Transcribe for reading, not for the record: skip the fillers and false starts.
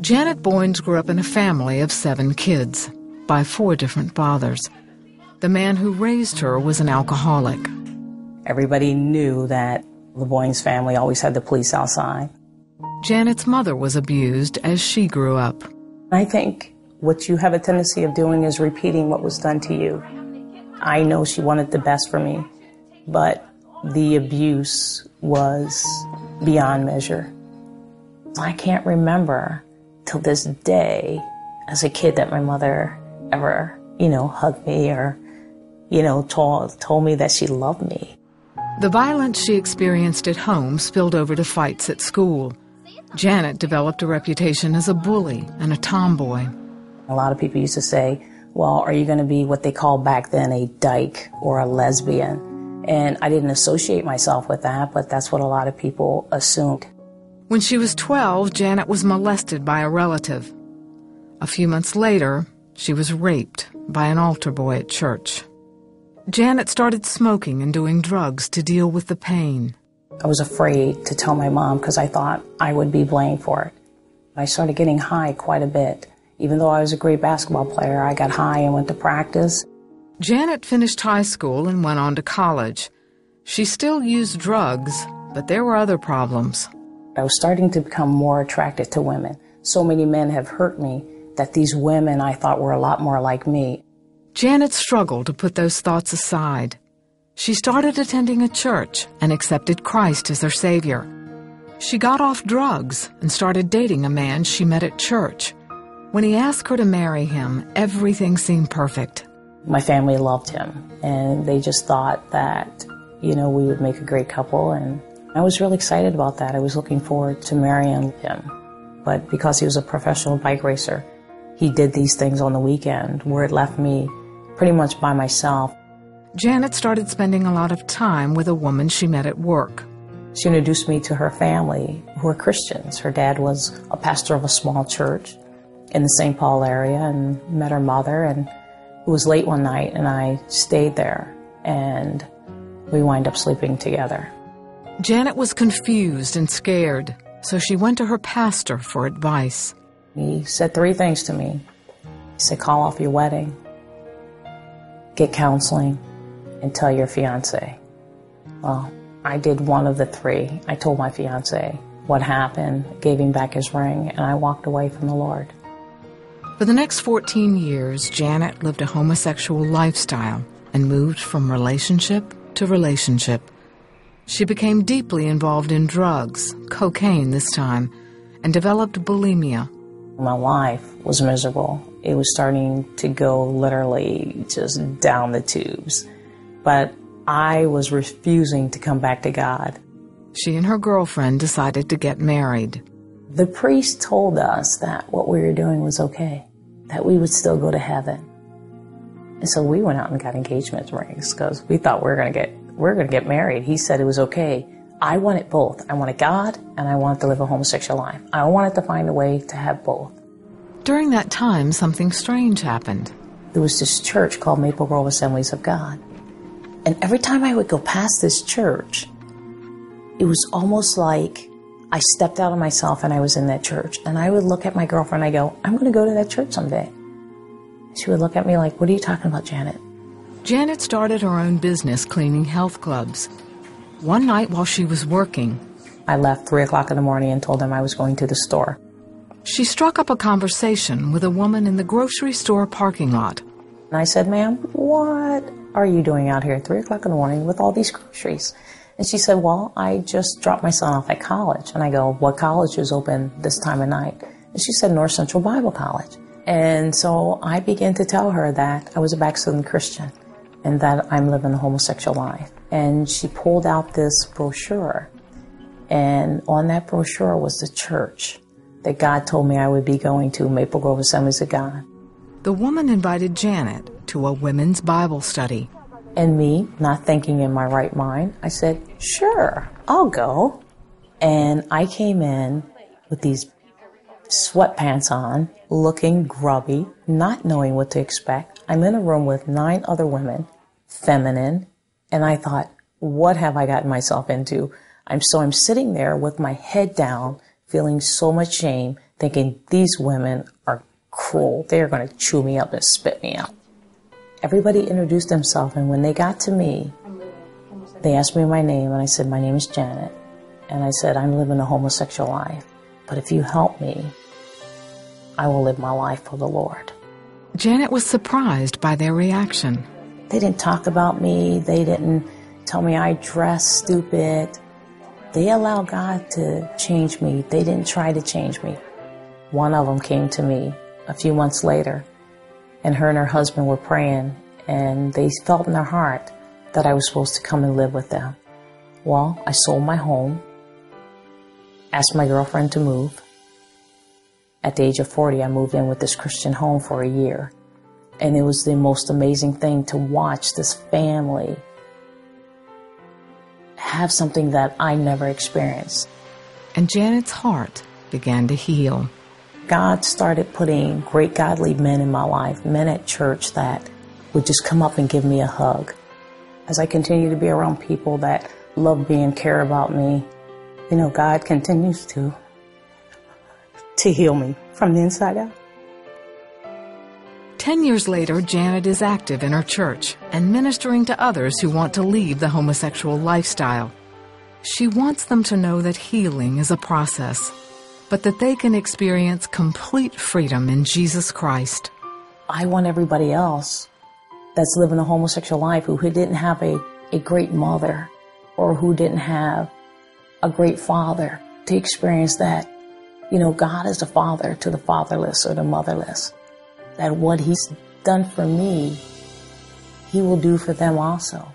Janet Boynes grew up in a family of 7 kids by 4 different fathers. The man who raised her was an alcoholic. Everybody knew that the Boynes family always had the police outside. Janet's mother was abused as she grew up. I think what you have a tendency of doing is repeating what was done to you. I know she wanted the best for me, but the abuse was beyond measure. I can't remember till this day as a kid that my mother ever, hugged me or, told me that she loved me. The violence she experienced at home spilled over to fights at school. Janet developed a reputation as a bully and a tomboy. A lot of people used to say, well, are you going to be what they called back then a dyke or a lesbian? And I didn't associate myself with that, but that's what a lot of people assumed. When she was 12, Janet was molested by a relative. A few months later, she was raped by an altar boy at church. Janet started smoking and doing drugs to deal with the pain. I was afraid to tell my mom because I thought I would be blamed for it. I started getting high quite a bit. Even though I was a great basketball player, I got high and went to practice. Janet finished high school and went on to college. She still used drugs, but there were other problems. I was starting to become more attracted to women. So many men have hurt me that these women I thought were a lot more like me. Janet struggled to put those thoughts aside. She started attending a church and accepted Christ as her Savior. She got off drugs and started dating a man she met at church. When he asked her to marry him, everything seemed perfect. My family loved him, and they just thought that, we would make a great couple, and I was really excited about that. I was looking forward to marrying him. But because he was a professional bike racer, he did these things on the weekend where it left me pretty much by myself. Janet started spending a lot of time with a woman she met at work. She introduced me to her family, who are Christians. Her dad was a pastor of a small church in the St. Paul area, and met her mother, and it was late one night, and I stayed there, and we wind up sleeping together. Janet was confused and scared, so she went to her pastor for advice. He said 3 things to me. He said, call off your wedding, get counseling, and tell your fiancé. Well, I did one of the 3. I told my fiancé what happened, gave him back his ring, and I walked away from the Lord. For the next 14 years, Janet lived a homosexual lifestyle and moved from relationship to relationship. She became deeply involved in drugs, cocaine this time, and developed bulimia. My life was miserable. It was starting to go literally just down the tubes. But I was refusing to come back to God. She and her girlfriend decided to get married. The priest told us that what we were doing was okay, that we would still go to heaven. And so we went out and got engagement rings because we thought we were going to get married. He said it was okay. I wanted both. I wanted God and I wanted to live a homosexual life. I wanted to find a way to have both. During that time, something strange happened. There was this church called Maple Grove Assemblies of God. And every time I would go past this church, it was almost like I stepped out of myself and I was in that church. And I would look at my girlfriend and I go, I'm going to go to that church someday. She would look at me like, what are you talking about, Janet? Janet started her own business cleaning health clubs. One night while she was working, I left 3 o'clock in the morning and told them I was going to the store. She struck up a conversation with a woman in the grocery store parking lot. And I said, ma'am, what are you doing out here at 3 o'clock in the morning with all these groceries? And she said, well, I just dropped my son off at college. And I go, what college is open this time of night? And she said, North Central Bible College. And so I began to tell her that I was a backslidden Christian and that I'm living a homosexual life. And she pulled out this brochure. And on that brochure was the church that God told me I would be going to, Maple Grove Assemblies of God. The woman invited Janet to a women's Bible study. And me, not thinking in my right mind, I said, sure, I'll go. And I came in with these sweatpants on, looking grubby, not knowing what to expect. I'm in a room with 9 other women, feminine, and I thought, what have I gotten myself into? I'm sitting there with my head down, feeling so much shame, thinking these women are cruel. They're going to chew me up and spit me out. Everybody introduced themselves, and when they got to me, they asked me my name, and I said, my name is Janet. And I said, I'm living a homosexual life, but if you help me, I will live my life for the Lord. Janet was surprised by their reaction. They didn't talk about me. They didn't tell me I dressed stupid. They allowed God to change me. They didn't try to change me. One of them came to me a few months later, and her husband were praying, and they felt in their heart that I was supposed to come and live with them. Well, I sold my home, asked my girlfriend to move. At the age of 40, I moved in with this Christian home for a year. And it was the most amazing thing to watch this family have something that I never experienced. And Janet's heart began to heal. God started putting great godly men in my life, men at church that would just come up and give me a hug. As I continue to be around people that love me and care about me, God continues to heal me from the inside out. 10 years later, Janet is active in her church and ministering to others who want to leave the homosexual lifestyle. She wants them to know that healing is a process, but that they can experience complete freedom in Jesus Christ. I want everybody else that's living a homosexual life who didn't have a great mother or who didn't have a great father to experience that, God is the father to the fatherless or the motherless. That what he's done for me, he will do for them also.